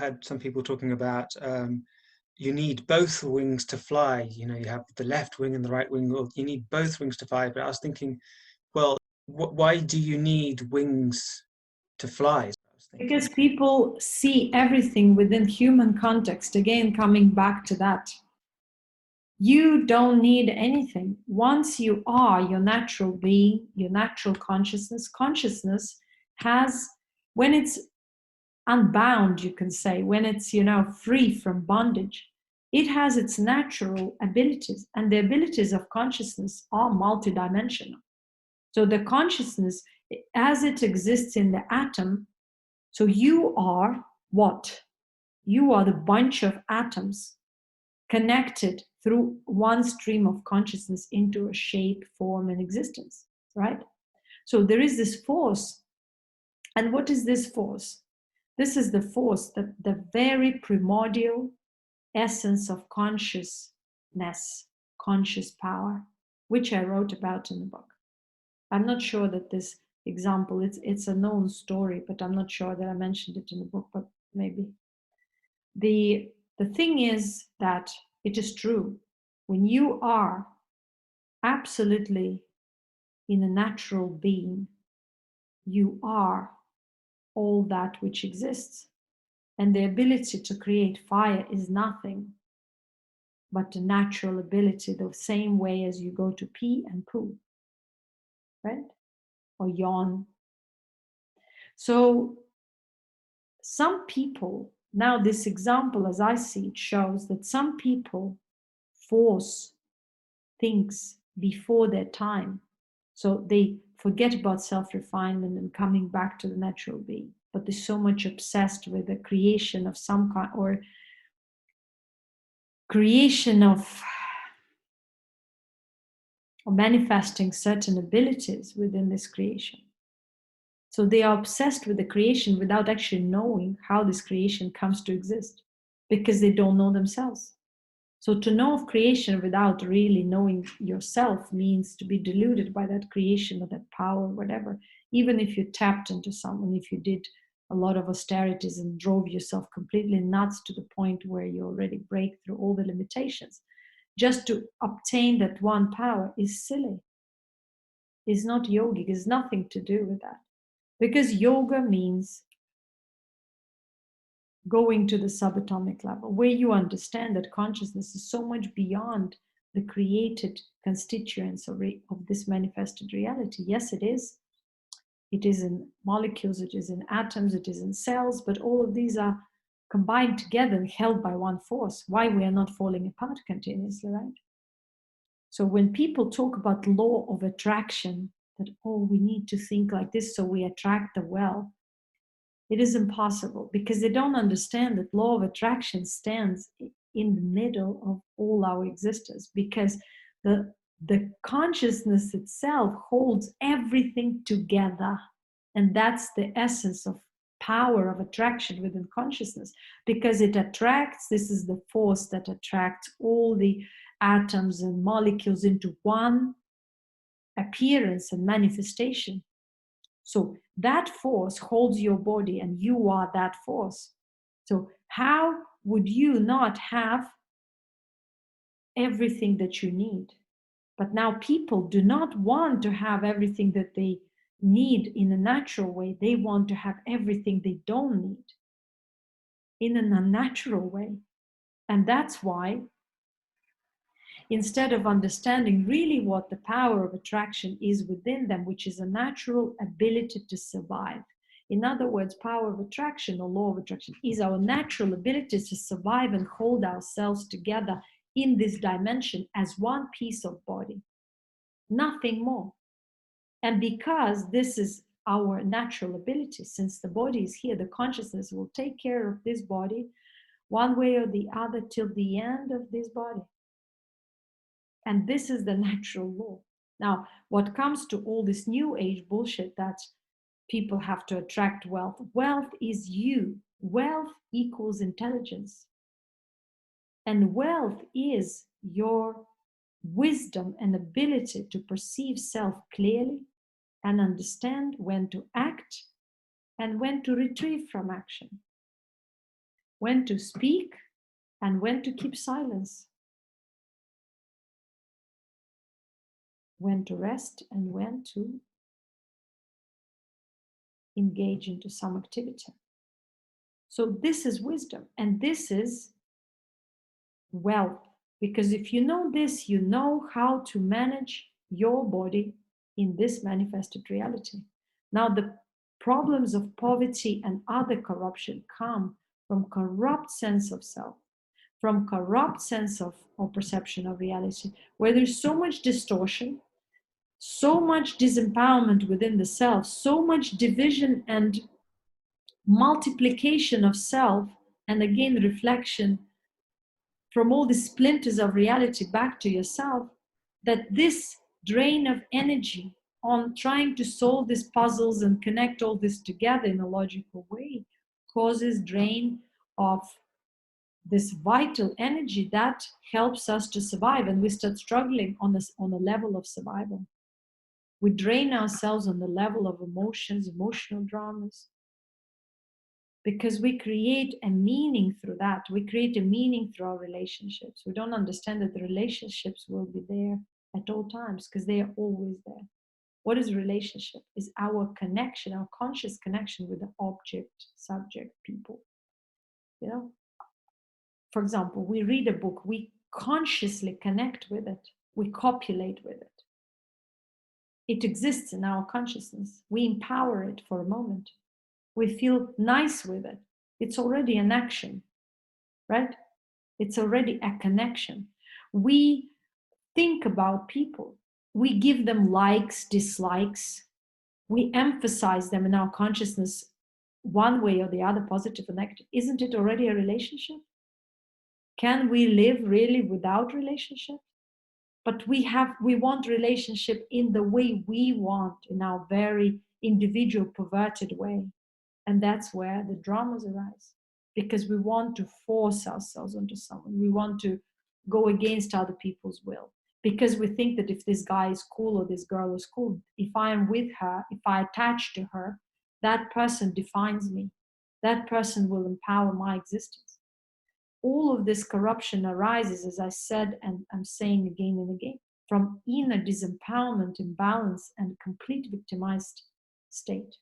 had some people talking about you need both wings to fly. You know, you have the left wing and the right wing, or you need both wings to fly. But I was thinking, well, why do you need wings to fly? Because people see everything within human context. Again, coming back to that. You don't need anything. Once you are your natural being, your natural consciousness has, when it's unbound, you can say, when it's, free from bondage, it has its natural abilities, and the abilities of consciousness are multidimensional. So the consciousness, as it exists in the atom, so you are what? You are the bunch of atoms connected through one stream of consciousness into a shape, form, and existence, right? So there is this force. And what is this force? This is the force, that the very primordial essence of consciousness, conscious power, which I wrote about in the book. I'm not sure that this example, it's a known story, but I'm not sure that I mentioned it in the book, but maybe. The thing is that it is true. When you are absolutely in a natural being, you are all that which exists. And the ability to create fire is nothing but a natural ability, the same way as you go to pee and poo, right? Or yawn. So some people, now this example, as I see it, shows that some people force things before their time. So they forget about self-refinement and coming back to the natural being. But they're so much obsessed with the creation of some kind, or creation of, or manifesting certain abilities within this creation. So they are obsessed with the creation without actually knowing how this creation comes to exist, because they don't know themselves. So to know of creation without really knowing yourself means to be deluded by that creation or that power, whatever. Even if you tapped into someone, if you did a lot of austerities and drove yourself completely nuts to the point where you already break through all the limitations, just to obtain that one power is silly. It's not yogic. It's nothing to do with that. Because yoga means going to the subatomic level, where you understand that consciousness is so much beyond the created constituents of this manifested reality. Yes, it is. It is in molecules, it is in atoms, it is in cells, but all of these are combined together and held by one force. Why we are not falling apart continuously, right? So when people talk about law of attraction, that, oh, we need to think like this so we attract the well, it is impossible, because they don't understand that law of attraction stands in the middle of all our existence, because the consciousness itself holds everything together. And that's the essence of power of attraction within consciousness, because it attracts, this is the force that attracts all the atoms and molecules into one appearance and manifestation. So that force holds your body, and you are that force. So how would you not have everything that you need? But now people do not want to have everything that they need in a natural way. They want to have everything they don't need in an unnatural way. And that's why, instead of understanding really what the power of attraction is within them, which is a natural ability to survive. In other words, power of attraction or law of attraction is our natural ability to survive and hold ourselves together in this dimension as one piece of body, nothing more. And because this is our natural ability, since the body is here, the consciousness will take care of this body one way or the other till the end of this body. And this is the natural law. Now, what comes to all this new age bullshit that people have to attract wealth. Wealth is you. Wealth equals intelligence. And wealth is your wisdom and ability to perceive self clearly and understand when to act and when to retrieve from action. when to speak and when to keep silence, when to rest and when to engage into some activity. So this is wisdom, and this is wealth, because if you know this, you know how to manage your body in this manifested reality. Now, the problems of poverty and other corruption come from corrupt sense of self, from corrupt sense of or perception of reality, where there's so much distortion, so much disempowerment within the self, so much division and multiplication of self, and again reflection from all the splinters of reality back to yourself, that this drain of energy on trying to solve these puzzles and connect all this together in a logical way causes drain of this vital energy that helps us to survive, and we start struggling on a level of survival. We drain ourselves on the level of emotions, emotional dramas, because we create a meaning through that. We create a meaning through our relationships. We don't understand that the relationships will be there at all times, because they are always there. What is relationship? Is our connection, our conscious connection with the object, subject, people. You know, for example, we read a book, we consciously connect with it, we copulate with it. It exists in our consciousness. We empower it for a moment. We feel nice with it. It's already an action, right? It's already a connection. We think about people. We give them likes, dislikes. We emphasize them in our consciousness one way or the other, positive or negative. Isn't it already a relationship? Can we live really without relationship? But we want relationship in the way we want, in our very individual, perverted way. And that's where the dramas arise, because we want to force ourselves onto someone. We want to go against other people's will, because we think that if this guy is cool or this girl is cool, if I am with her, if I attach to her, that person defines me. That person will empower my existence. All of this corruption arises, as I said, and I'm saying again and again, from inner disempowerment, imbalance, and complete victimized state.